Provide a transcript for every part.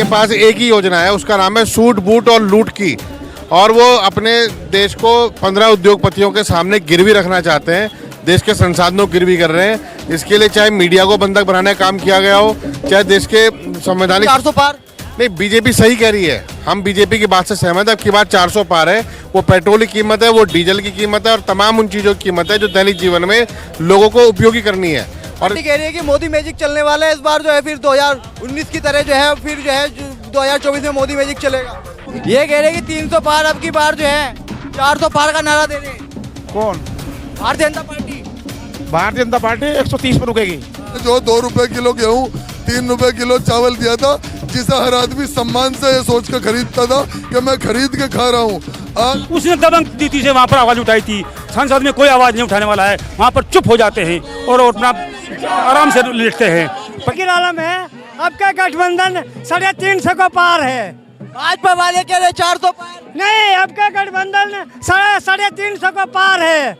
के पास एक ही योजना है, उसका नाम है सूट बूट और लूट की। और वो अपने देश को 15 उद्योगपतियों के सामने गिरवी रखना चाहते हैं, देश के संसाधनों को गिरवी कर रहे हैं। इसके लिए चाहे मीडिया को बंधक बनाने का काम किया गया हो, चाहे देश के संवैधानिक 400 पार। नहीं, बीजेपी सही कह रही है, हम बीजेपी की बात से सहमत है। अब की बात 400 पार है, वो पेट्रोल की कीमत है, वो डीजल की कीमत है और तमाम उन चीज़ों की कीमत है जो दैनिक जीवन में लोगों को उपयोगी करनी है। और पार्टी कह रही है कि मोदी मैजिक चलने वाला है इस बार जो है, फिर 2019 की तरह जो है, फिर जो है 2024 में मोदी मैजिक चलेगा। ये कह रहे हैं कि 300 पार अब की बार जो है 400 पार का नारा दे रहे हैं। कौन? भारतीय जनता पार्टी। भारतीय जनता पार्टी 130 पर रुकेगी। जो 2 रुपए किलो गेहूँ, 3 रुपए किलो चावल दिया था, जिसे हर आदमी सम्मान से ये सोच कर खरीदता था कि मैं खरीद के खा रहा हूँ। आज उसने दबंग नीति से वहाँ पर आवाज उठाई थी, संसद में कोई आवाज नहीं उठाने वाला है, वहाँ पर चुप हो जाते हैं और अपना आराम से लेटते हैं। फकीर आलम है, अब का गठबंधन 350 को पार है। भाजपा वाले कह रहे 400 पार। नहीं, अब का गठबंधन 350 को पार है।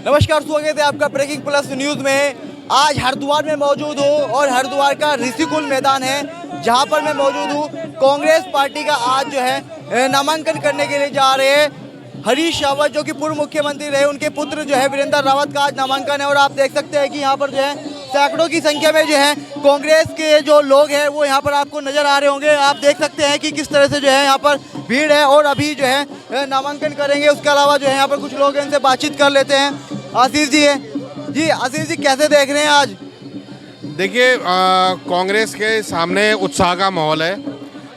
नमस्कार, स्वागत है आपका ब्रेकिंग प्लस न्यूज में। आज हरिद्वार में मौजूद हूँ और हरिद्वार का ऋषिकुल मैदान है जहाँ पर मैं मौजूद हूँ। कांग्रेस पार्टी का आज जो है नामांकन करने के लिए जा रहे हैं हरीश रावत, जो कि पूर्व मुख्यमंत्री रहे, उनके पुत्र जो है वीरेंद्र रावत का आज नामांकन है। और आप देख सकते हैं कि यहाँ पर जो है सैकड़ों की संख्या में जो है कांग्रेस के जो लोग हैं वो यहाँ पर आपको नजर आ रहे होंगे। आप देख सकते हैं कि किस तरह से जो है यहाँ पर भीड़ है और अभी जो है नामांकन करेंगे। उसके अलावा जो है यहाँ पर कुछ लोग हैं, इनसे बातचीत कर लेते हैं। आशीष जी है जी। आशीष जी, कैसे देख रहे हैं आज? देखिए, कांग्रेस के सामने उत्साह का माहौल है,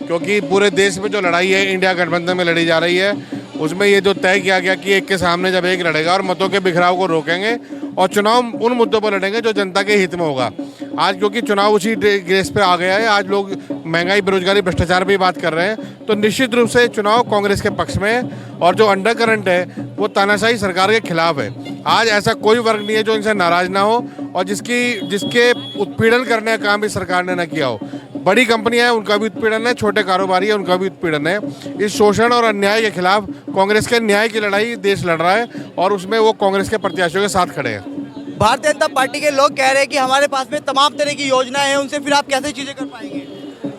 क्योंकि पूरे देश में जो लड़ाई है इंडिया गठबंधन में लड़ी जा रही है, उसमें ये जो तय किया गया कि एक के सामने जब एक लड़ेगा और मतों के बिखराव को रोकेंगे और चुनाव उन मुद्दों पर लड़ेंगे जो जनता के हित में होगा। आज क्योंकि चुनाव उसी ग्रेस पे आ गया है, आज लोग महंगाई, बेरोजगारी, भ्रष्टाचार पे बात कर रहे हैं, तो निश्चित रूप से चुनाव कांग्रेस के पक्ष में है। और जो अंडर करंट है वो तानाशाही सरकार के खिलाफ है। आज ऐसा कोई वर्ग नहीं है जो इनसे नाराज ना हो और जिसके उत्पीड़न करने का काम इस सरकार ने ना किया हो। बड़ी कंपनियां हैं, उनका भी उत्पीड़न है, छोटे कारोबारी है, उनका भी उत्पीड़न है। इस शोषण और अन्याय के खिलाफ कांग्रेस के न्याय की लड़ाई देश लड़ रहा है और उसमें वो कांग्रेस के प्रत्याशियों के साथ खड़े हैं। भारतीय जनता पार्टी के लोग कह रहे हैं कि हमारे पास में तमाम तरह की योजनाएं हैं, उनसे फिर आप कैसे चीजें कर पाएंगे?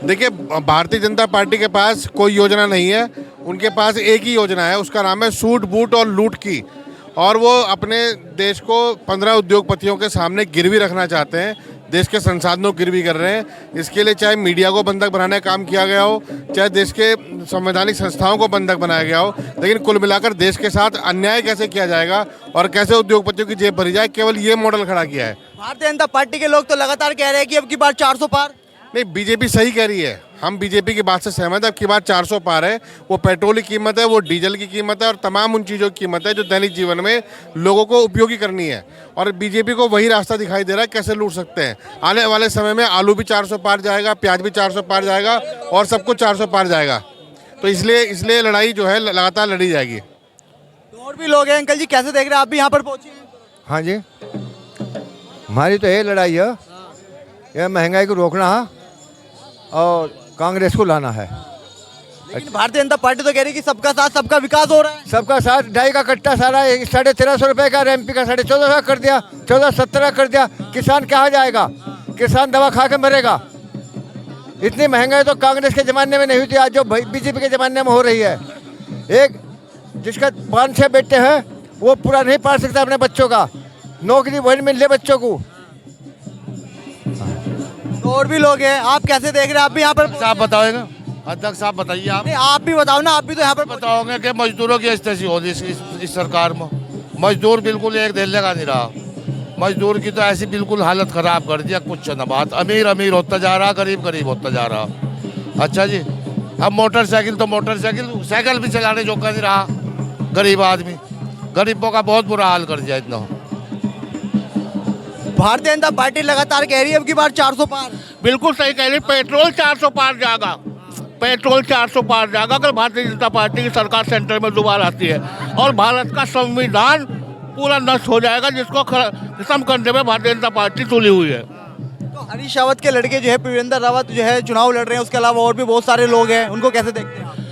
देखिए, भारतीय जनता पार्टी के पास कोई योजना नहीं है, उनके पास एक ही योजना है, उसका नाम है सूट बूट और लूट की। और वो अपने देश को 15 उद्योगपतियों के सामने गिरवी रखना चाहते हैं, देश के संसाधनों को गिरवी कर रहे हैं। इसके लिए चाहे मीडिया को बंधक बनाने का काम किया गया हो, चाहे देश के संवैधानिक संस्थाओं को बंधक बनाया गया हो, लेकिन कुल मिलाकर देश के साथ अन्याय कैसे किया जाएगा और कैसे उद्योगपतियों की जेब भरी जाए, केवल ये मॉडल खड़ा किया है। भारतीय जनता पार्टी के लोग तो लगातार कह रहे हैं कि अब की बार 400 पार। नहीं, बीजेपी सही कह रही है, हम बीजेपी की बात से सहमत है। अब की बात 400 पार है, वो पेट्रोल की कीमत है, वो डीजल की कीमत है और तमाम उन चीज़ों की कीमत है जो दैनिक जीवन में लोगों को उपयोगी करनी है। और बीजेपी को वही रास्ता दिखाई दे रहा है कैसे लूट सकते हैं। आने वाले समय में आलू भी 400 पार जाएगा, प्याज भी 400 पार जाएगा और सब कुछ 400 पार जाएगा। तो इसलिए लड़ाई जो है लगातार लड़ी जाएगी। तो और भी लोग हैं। अंकल जी, कैसे देख रहे हैं? आप भी यहाँ पर पहुँचे हैं। हाँ जी, हमारी तो यही लड़ाई है, यह महंगाई को रोकना है और कांग्रेस को लाना है। लेकिन भारतीय जनता पार्टी तो कह रही है कि सबका साथ सबका विकास हो रहा है। सबका साथ, ढाई का कट्टा सारा 1350 रुपये का, एमपी का 1450 कर दिया, 1470 कर दिया। किसान कहाँ जाएगा? किसान दवा खा के मरेगा। इतनी महंगाई तो कांग्रेस के ज़माने में नहीं हुई थी, आज जो बीजेपी के ज़माने में हो रही है। एक जिसका 5-6 बेटे हैं वो पूरा नहीं पाल सकता अपने बच्चों का, नौकरी वही मिल रही बच्चों को। तो और भी लोग हैं। आप कैसे देख रहे हैं? आप भी यहाँ पर? आप बताओगे, अध्यक्ष साहब बताइए। आप नहीं, आप भी बताओ ना, आप भी तो यहाँ पर बताओगे कि मजदूरों की स्थिति होगी इस सरकार में। मजदूर बिल्कुल एक दिल्ली का नहीं रहा। मजदूर की तो ऐसी बिल्कुल हालत खराब कर दिया, कुछ न बात। अमीर अमीर होता जा रहा, गरीब गरीब होता जा रहा। अच्छा जी, अब साइकिल भी चलाने जो का नहीं रहा गरीब आदमी। गरीबों का बहुत बुरा हाल कर दिया इतना। भारतीय जनता पार्टी लगातार कह रही है अब की बार 400 पार। बिल्कुल सही कह रही, पेट्रोल 400 पार जाएगा। पेट्रोल 400 पार जाएगा अगर भारतीय जनता पार्टी की सरकार सेंटर में दोबारा आती है। और भारत का संविधान पूरा नष्ट हो जाएगा, जिसको खत्म करने में भारतीय जनता पार्टी तुली हुई है। तो हरीश रावत के लड़के जो है वीरेंद्र रावत जो है चुनाव लड़ रहे हैं, उसके अलावा और भी बहुत सारे लोग हैं, उनको कैसे देखते हैं?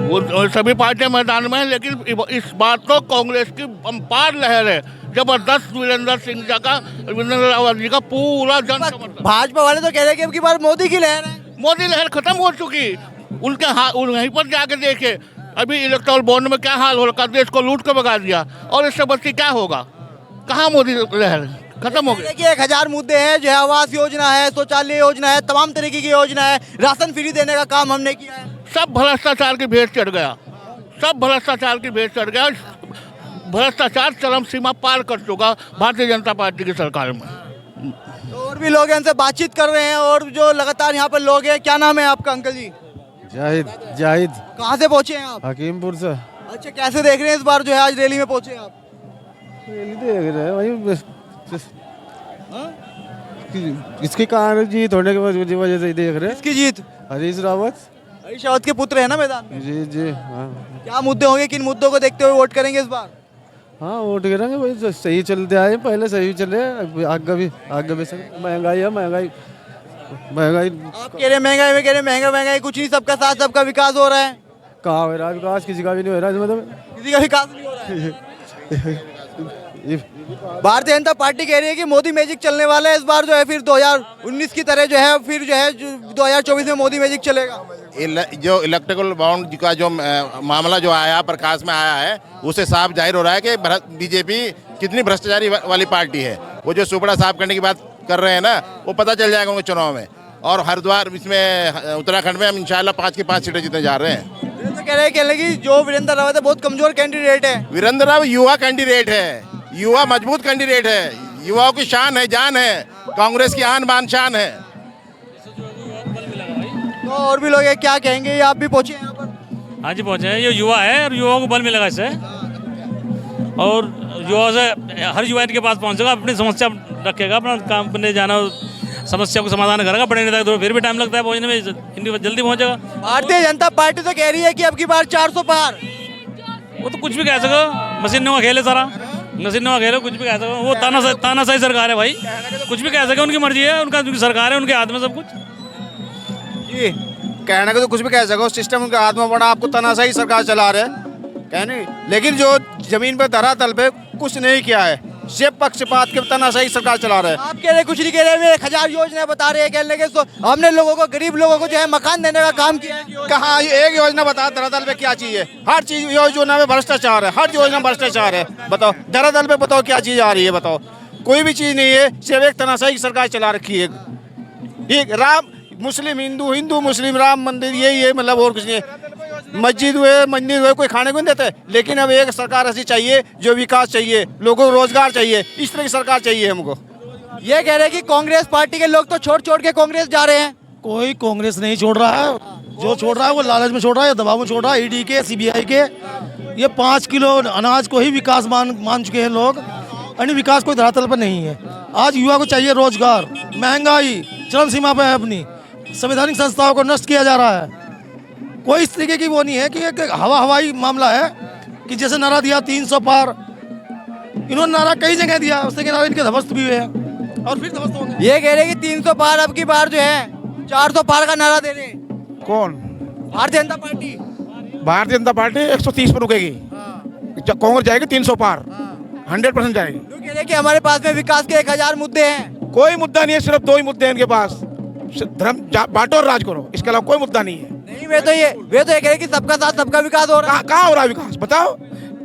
वो सभी पार्टियां मैदान में हैं, लेकिन इस बार तो कांग्रेस की पार लहर है। जबरदस्त वीरेंद्र सिंह जी का, वीरेंद्र रावत जी का पूरा जन समर्थन। भाजपा वाले तो कह रहे हैं कि अब की बार मोदी की लहर है। मोदी लहर खत्म हो चुकी, उनके वहीं पर जाके देखे अभी इलेक्ट्रल बॉन्ड में क्या हाल हो रखा, देश को लूट के भगा दिया, और इससे बच्ची क्या होगा, कहाँ मोदी लहर खत्म हो गई। देखिए 1000 मुद्दे हैं, जो है आवास योजना है, शौचालय योजना है, तमाम तरीके की योजना है, राशन फ्री देने का काम हमने किया है। सब भ्रष्टाचार की भेंट चढ़ गया, सब भ्रष्टाचार की भेंट चढ़ गया, भ्रष्टाचार चरम सीमा पार कर चुका भारतीय जनता पार्टी की सरकार में। तो और भी लोग हैं, इनसे बातचीत कर रहे हैं, और जो लगातार यहाँ पर लोग हैं। क्या नाम है आपका अंकल जी? जाहिद कहाँ से पहुँचे हैं आप? हकीमपुर से अच्छा, कैसे देख रहे हैं इस बार जो है आज रैली में पहुँचे हैं आप? देख रहे हैं वही इसके कारण जीत होने की वजह से देख रहे हैं। किसकी जीत? हरीश रावत हरीश रावत के पुत्र है ना मैदान में। जी जी हाँ क्या मुद्दे होंगे, किन मुद्दों को देखते हुए वोट करेंगे इस बार? हाँ वोट गिरेंगे वही तो सही चलते आए पहले सही चले आगे भी सही। महंगाई है महंगाई आप कह रहे हैं महंगाई में, कह रहे हैं महंगाई कुछ नहीं, सबका साथ सबका विकास हो रहा है। कहाँ हो रहा है विकास? किसी का भी नहीं हो रहा है, मतलब किसी का विकास नहीं हो रहा है। भारतीय जनता पार्टी कह रही है कि मोदी मैजिक चलने वाला है इस बार, जो है फिर 2019 की तरह जो है फिर जो है 2024 में मोदी मैजिक चलेगा। जो इलेक्ट्रिकल बॉन्ड का जो मामला जो आया प्रकाश में आया है, उससे साफ जाहिर हो रहा है कि बीजेपी कितनी भ्रष्टाचारी वाली पार्टी है। वो जो सुपड़ा साफ करने की बात कर रहे हैं ना, वो पता चल जाएगा उनके चुनाव में। और हरिद्वार इसमें उत्तराखंड में हम इंशाल्लाह 5 की 5 सीटें जीतने जा रहे हैं। तो कह रहे हैं कि जो वीरेंद्र रावत है बहुत कमजोर कैंडिडेट है। वीरेंद्र रावत युवा कैंडिडेट है, युवा मजबूत कैंडिडेट है, युवाओं की शान है, जान है, कांग्रेस की आन बान शान है। तो और भी लोग हैं, क्या कहेंगे? ये आप भी पहुंचे हैं यहाँ पर? हाँ जी पहुँचे हैं, ये युवा है और युवाओं को बल मिलेगा इससे, और युवा से हर युवा के पास पहुँचेगा, अपनी समस्या रखेगा, अपना काम करने जाना, समस्या को समाधान करेगा। बड़े नेता तो फिर भी टाइम लगता है पहुँचने में, इनकी जल्दी पहुँचेगा। भारतीय जनता पार्टी तो कह रही है कि अब की बार 400 पार। वो तो कुछ भी कह सको, मशीनों का खेल है सारा, मशीनों का खेल है, कुछ भी कह सको। वो तानाशाही सरकार है भाई, कुछ भी कह सके, उनकी मर्जी है, उनकी सरकार है, उनके हाथ में सब कुछ। जी कहने को तो कुछ भी कह सको, सिस्टम उनके हाथ में पड़ा, आपको तानाशाही सरकार चला रहे कहने, लेकिन जो जमीन पे धरातल पे कुछ नहीं किया है, सिर्फ पक्षपात के तानाशाही सरकार चला रहे हैं। आप कह रहे कुछ नहीं कह रहे, 1000 योजना बता रहे हैं, कहने लगे तो हमने लोगों को, गरीब लोगों को जो है मकान देने का काम किया है। कहाँ एक योजना बता धरातल पे क्या चीज है? हर चीज योजना में भ्रष्टाचार है, हर योजना भ्रष्टाचार है। बताओ धरातल पे बताओ क्या चीज आ रही है? बताओ कोई भी चीज नहीं है, सिर्फ एक तानाशाही सरकार चला रखी है। एक राम मुस्लिम हिंदू, हिंदू मुस्लिम, राम मंदिर, यही है, मतलब और कुछ नहीं है। मस्जिद हुए मंदिर हुए कोई खाने को नहीं देते, लेकिन अब एक सरकार ऐसी चाहिए जो विकास चाहिए, लोगों को रोजगार चाहिए, इस तरह की सरकार चाहिए हमको। ये कह रहे हैं कि कांग्रेस पार्टी के लोग तो छोड़ के कांग्रेस जा रहे हैं। कोई कांग्रेस नहीं छोड़ रहा है, जो छोड़ रहा है वो लालच में छोड़ रहा है, दबाव में छोड़ रहा है। ईडी के, सीबीआई के, ये 5 किलो अनाज को ही विकास मान चुके हैं लोग, यानी विकास कोई धरातल पर नहीं है। आज युवा को चाहिए रोजगार, महंगाई चरम सीमा पर है, अपनी संवैधानिक संस्थाओं को नष्ट किया जा रहा है। कोई इस तरीके की वो नहीं है कि एक हवाई मामला है कि जैसे नारा दिया 300 पार, इन्होंने नारा कई जगह दिया, उसके नारे इनके ध्वस्त भी हुए हैं और फिर ध्वस्त होंगे। ये कह रहे हैं कि 300 पार अब की बार जो है 400 पार का नारा दे रहे हैं। कौन? भारतीय जनता पार्टी। भारतीय जनता पार्टी 130 पर रुकेगी, कांग्रेस जाएगी 300 पार, 100% जाएगी। लोग कह रहे हैं कि हमारे पास में विकास के 1000 मुद्दे हैं। कोई मुद्दा नहीं है, सिर्फ 2 ही मुद्दे हैं इनके पास, धर्म बांटो और राज करो, इसके अलावा कोई मुद्दा नहीं है। नहीं, वे तो ये कह रहे हैं कि सबका साथ सबका विकास हो रहा है। कहाँ हो रहा है विकास? बताओ।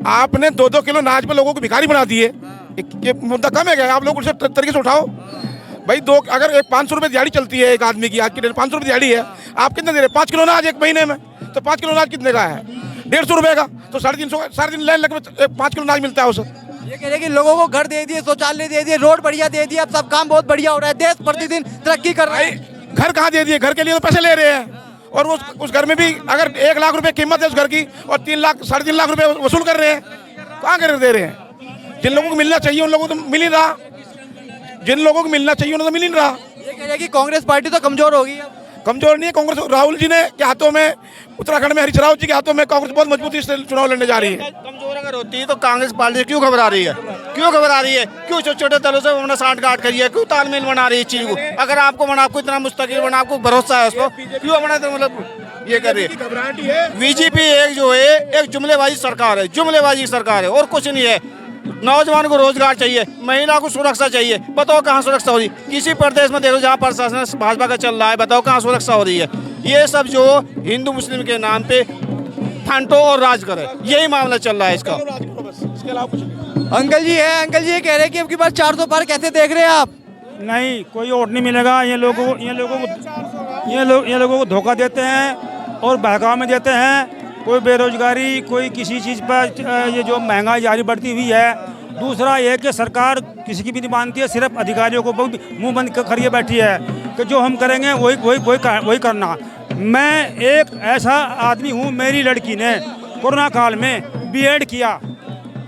आपने 2-2 किलो नाच पे लोगों को भिखारी बना दिए, ये मुद्दा कम है क्या? आप लोग उसे तरीके से उठाओ भाई। अगर 500 रुपये दिहाड़ी चलती है एक आदमी की, आज की डेट 500 रुपये दिहाड़ी है, आप कितने दे रहे? 5 किलो अनाज एक महीने में, तो 5 किलो अनाज कितने का है? 150 रुपये का, तो 350 साढ़े 3 लाइन लग 5 किलो अनाज मिलता है उसे। ये कह रहे हैं कि लोगों को घर दे दिए, शौचालय दे दिए, रोड बढ़िया दे दिए, अब सब काम बहुत बढ़िया हो रहा है, देश प्रतिदिन तरक्की कर रहा है। घर कहाँ दे दिए? घर के लिए तो पैसे ले रहे हैं, और उस घर में भी अगर 1 लाख रुपए कीमत है उस घर की, और 3 लाख साढ़े 3 लाख रुपए वसूल कर रहे हैं, कहाँ कर दे रहे हैं? जिन लोगों को मिलना चाहिए उन लोगों को तो मिल ही रहा, जिन लोगों को मिलना चाहिए उन्हें तो मिल ही रहा। ये कह रहे हैं कि कांग्रेस पार्टी तो कमजोर होगी। कमजोर नहीं है कांग्रेस। राहुल जी ने के हाथों में, उत्तराखंड में हरीश रावत जी के हाथों में कांग्रेस बहुत मजबूती से चुनाव लड़ने जा रही है। कमजोर अगर होती है तो कांग्रेस पार्टी क्यों घबरा रही है? क्यों घबरा रही है? क्यों छोटे छोटे दलों से अपना साठगांठ करी है? क्यों तालमेल बना रही है इस चीज को? अगर आपको इतना मुस्तकिल बना, आपको भरोसा है उसको, क्यों अपना मतलब ये कर रही है? बीजेपी एक जो है एक जुमलेबाजी सरकार है, जुमलेबाजी सरकार है और कुछ नहीं है। नौजवान को रोजगार चाहिए, महिला को सुरक्षा चाहिए। बताओ कहाँ सुरक्षा हो रही? किसी प्रदेश में देखो जहाँ प्रशासन भाजपा का चल रहा है, बताओ कहाँ सुरक्षा हो रही है? ये सब जो हिंदू मुस्लिम के नाम पे फंटो और राज करे, यही मामला चल रहा है इसका। अंकल जी है, अंकल जी ये कह रहे हैं कि अब की बार 400 पार कैसे देख रहे हैं आप? नहीं, कोई वोट नहीं मिलेगा। ये लोगों को धोखा देते हैं और बहकावे में देते हैं। कोई बेरोजगारी, कोई किसी चीज़ पर, ये जो महंगाई जारी बढ़ती हुई है। दूसरा ये कि सरकार किसी की भी नहीं मानती है, सिर्फ अधिकारियों को मुंह बंद करिए बैठी है कि जो हम करेंगे वही करना। मैं एक ऐसा आदमी हूँ, मेरी लड़की ने कोरोना काल में बीएड किया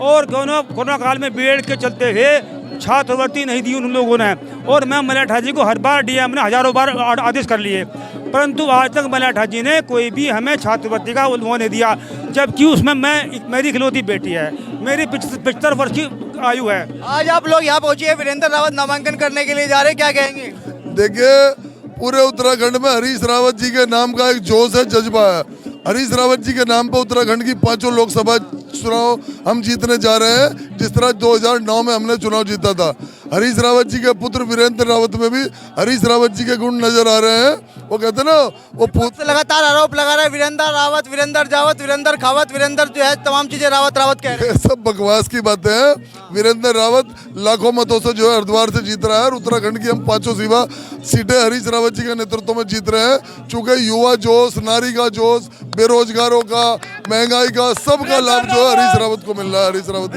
और कोरोना काल में बीएड के चलते हुए छात्रवृत्ति नहीं दी उन लोगों ने, और मैं मलाठा जी को हर बार डीएम ने हजारों बार आदेश कर लिए, परंतु आज तक मलाठा जी ने कोई भी हमें छात्रवृत्ति का वो नहीं दिया, जबकि उसमें मेरी इकलौती बेटी है, मेरी 75 वर्ष की आयु है। आज आप लोग यहाँ पहुँचे हैं, वीरेंद्र रावत नामांकन करने के लिए जा रहे हैं, क्या कहेंगे? देखिए, पूरे उत्तराखंड में हरीश रावत जी के नाम का एक जोश है, जज्बा है। हरीश रावत जी के नाम पर उत्तराखंड की 5 लोकसभा चुनाव हम जीतने जा रहे हैं, जिस तरह 2009 में हमने चुनाव जीता था। हरीश रावत जी के पुत्र वीरेंद्र रावत में भी हरीश रावत जी के गुण नजर आ रहे हैं। वो कहते हैं ना, वो लगातार आरोप लगा रहे हैं वीरेंद्र रावत, वीरेंद्र जावत, वीरेंद्र खावत, वीरेंद्र जो है तमाम चीजें रावत कह रहे हैं। सब बकवास की बातें हैं। वीरेंद्र रावत लाखों मतों से जो है हरिद्वार से जीत रहा है, और उत्तराखंड की हम 5 सीटें हरीश रावत जी के नेतृत्व में जीत रहे हैं। चूंकि युवा जोश, नारी का जोश, बेरोजगारों का, महंगाई का, सबका लाभ जो है हरीश रावत को मिल रहा है। हरीश रावत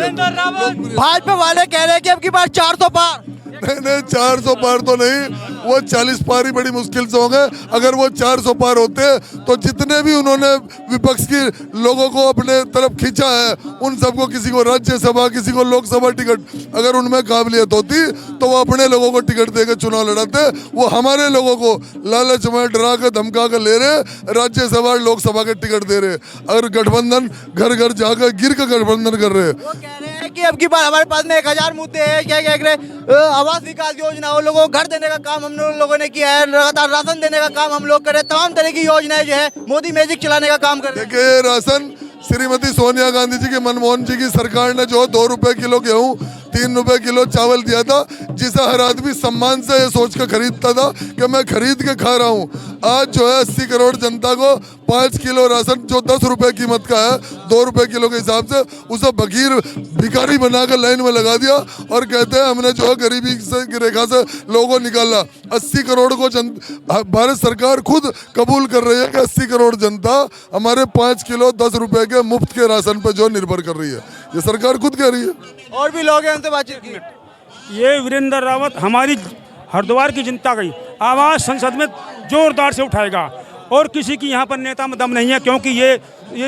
भाजपा वाले कह रहे हैं कि अब की बार 400 पार। नहीं, 400 पार तो नहीं, वो 40 पार ही बड़ी मुश्किल से होंगे। अगर वो 400 पार होते तो जितने भी उन्होंने विपक्ष के लोगों को अपने तरफ खींचा है, उन सबको, किसी को राज्यसभा, किसी को लोकसभा टिकट, अगर उनमें काबिलियत होती तो वो अपने लोगों को टिकट देकर चुनाव लड़ाते। वो हमारे लोगों को लालच में डरा कर धमका कर ले रहे, राज्यसभा लोकसभा के टिकट दे रहे। अगर गठबंधन घर घर जाकर गिर कर गठबंधन कर रहे। वो कह रहे हैं कि अब की बार हमारे पास में 1000 मुद्दे हैं, क्या कह रहे, आवास विकास योजना, वो लोगों को घर देने का काम हम लोगों ने किया है, लगातार राशन देने का काम हम लोग कर रहे हैं, तमाम तरह की योजनाएं जो है मोदी मैजिक चलाने का काम कर रहे हैं। देखिए, राशन श्रीमती सोनिया गांधी जी की, मनमोहन जी की सरकार ने जो 2 रुपए किलो गेहूं, 3 रुपए किलो चावल दिया था, जिसे हर आदमी सम्मान से ये सोच कर खरीदता था कि मैं खरीद के खा रहा हूँ। आज जो है 80 करोड़ जनता को 5 किलो राशन, जो 10 रुपए कीमत का है, 2 रुपए किलो के हिसाब से, उसे फकीर भिखारी बनाकर लाइन में लगा दिया और कहते हैं हमने जो है गरीबी की रेखा से लोगों को निकाला। 80 करोड़ को भारत सरकार खुद कबूल कर रही है कि 80 करोड़ जनता हमारे 5 किलो 10 रुपए के मुफ्त के राशन पर जो निर्भर कर रही है, ये सरकार खुद कह रही है। और भी लोग हैं, उनसे बातचीत की। ये वीरेंद्र रावत हमारी हरिद्वार की जनता की आवाज़ संसद में जोरदार से उठाएगा, और किसी की यहाँ पर नेता में दम नहीं है, क्योंकि ये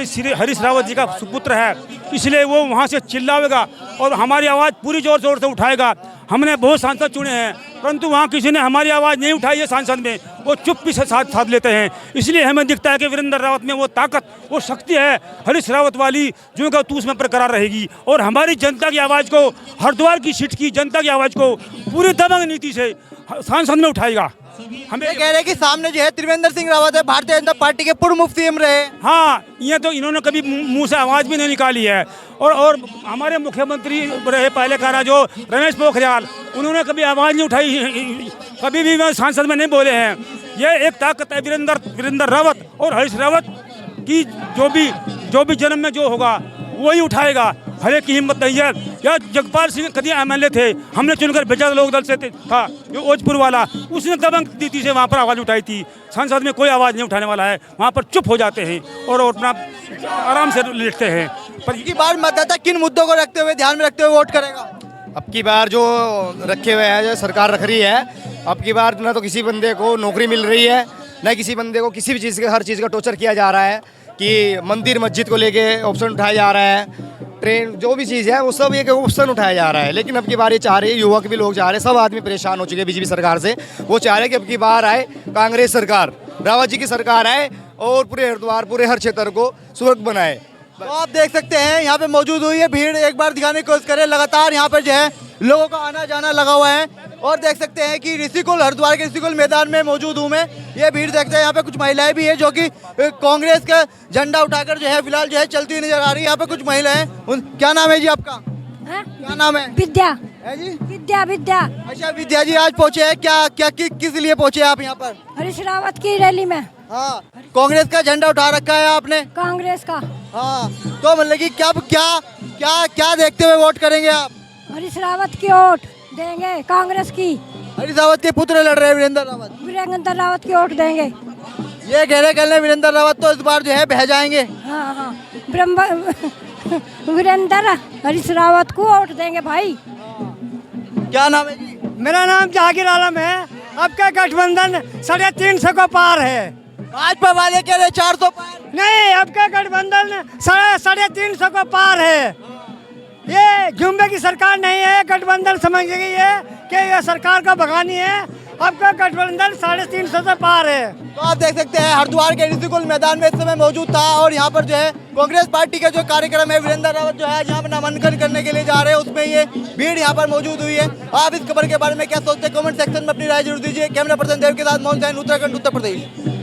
श्री हरीश रावत जी का सुपुत्र है, इसलिए वो वहाँ से चिल्लाएगा और हमारी आवाज़ पूरी जोर शोर से उठाएगा। हमने बहुत सांसद चुने हैं, परंतु वहाँ किसी ने हमारी आवाज़ नहीं उठाई है सांसद में, वो चुप्पी से साथ लेते हैं। इसलिए हमें दिखता है कि वीरेंद्र रावत में वो ताकत, वो शक्ति है हरीश रावत वाली, जो का तू उसमें बरकरार रहेगी, और हमारी जनता की आवाज़ को, हरिद्वार की सीट की जनता की आवाज़ को पूरी दबंग नीति से सांसद में उठाएगा। हमें कह रहे हैं कि सामने जो है त्रिवेंद्र सिंह रावत है, भारतीय जनता पार्टी के पूर्व मुफ्ती सीएम रहे। हाँ, ये तो इन्होंने कभी मुंह से आवाज़ भी नहीं निकाली है, और हमारे मुख्यमंत्री रहे पहले का रहा जो रमेश पोखरियाल, उन्होंने कभी आवाज़ नहीं उठाई, कभी भी वह सांसद में नहीं बोले हैं। ये एक ताकत है वीरेंद्र रावत और हरीश रावत की, जो भी जन्म में जो होगा वही उठाएगा। हर एक की हिम्मत नहीं है। या जगपाल सिंह कदी एमएलए थे, हमने चुनकर भेजा लोक दल से था, जो ओजपुर वाला, उसने दबंग नीति से वहाँ पर आवाज़ उठाई थी। संसद में कोई आवाज़ नहीं उठाने वाला है, वहाँ पर चुप हो जाते हैं और अपना आराम से लेटते हैं। पर की बार मतदाता किन मुद्दों को रखते हुए, ध्यान में रखते हुए वोट करेगा? अब की बार जो रखे हुए हैं, जो सरकार रख रही है, अब की बार ना तो किसी बंदे को नौकरी मिल रही है, न किसी बंदे को किसी भी चीज़ का, हर चीज़ का टॉर्चर किया जा रहा है कि मंदिर मस्जिद को लेके ऑप्शन उठाया जा रहा है, ट्रेन जो भी चीज़ है वो सब एक ऑप्शन उठाया जा रहा है। लेकिन अब की बार ये चाह रही है, युवक भी लोग चाह रहे हैं, सब आदमी परेशान हो चुके हैं बीजेपी सरकार से, वो चाह रहे हैं कि अब की बार आए कांग्रेस सरकार, रावत जी की सरकार आए और पूरे हरिद्वार, पूरे हर क्षेत्र को सुरक्षित बनाए। तो आप देख सकते हैं यहाँ पे मौजूद हुई है भीड़, एक बार दिखाने की कोशिश करें। लगातार यहाँ पर जो है लोगों का आना जाना लगा हुआ है, और देख सकते हैं कि ऋषिकुल, हरिद्वार के ऋषिकुल मैदान में मौजूद हूँ मैं। ये भीड़ देखते हैं, यहाँ पे कुछ महिलाएं भी है जो कि कांग्रेस का झंडा उठाकर जो है फिलहाल जो है चलती हुई नजर आ रही है। यहाँ पे कुछ महिलाएं, क्या नाम है जी आपका? हाँ? क्या नाम है? विद्या। है जी? विद्या विद्या। अच्छा विद्या जी आज पहुंचे हैं, क्या किस लिए पहुंचे आप यहाँ पर? हरीश रावत की रैली में। हाँ, कांग्रेस का झंडा उठा रखा है आपने? कांग्रेस का। हाँ, तो मतलब कि क्या देखते हुए वोट करेंगे आप? हरीश रावत की वोट देंगे, कांग्रेस की। हरीश रावत के पुत्र लड़ रहे हैं, वीरेंद्र रावत। वीरेंद्र रावत की वोट देंगे। ये कह रहे कल वीरेंद्र रावत तो इस बार जो है बह जाएंगे। हाँ हाँ, वीरेंद्र हरीश रावत को वोट देंगे भाई। क्या नाम है जी? मेरा नाम जहांगीर आलम है। आपका गठबंधन 350 को पार है। भाजपा वाले कह रहे 400 पार। नहीं, आपका गठबंधन 350 को पार है। ये जुम्बे की सरकार नहीं है, गठबंधन समझ गई है कि ये सरकार का भगानी है। आपका गठबंधन 350 से पार है। तो आप देख सकते हैं हरिद्वार के ऋषिकुल मैदान में इस समय मौजूद था और यहाँ पर जो है कांग्रेस पार्टी का जो कार्यक्रम है, वीरेंद्र रावत जो है यहाँ पर नामांकन करने के लिए जा रहे हैं, उसमें ये भीड़ यहाँ पर मौजूद हुई है। आप इस खबर के बारे में क्या सोचते हैं? कमेंट सेक्शन में अपनी राय जरूर दीजिए। कैमरा पर्सन देव के साथ मोहन जैन, उत्तराखंड, उत्तर प्रदेश।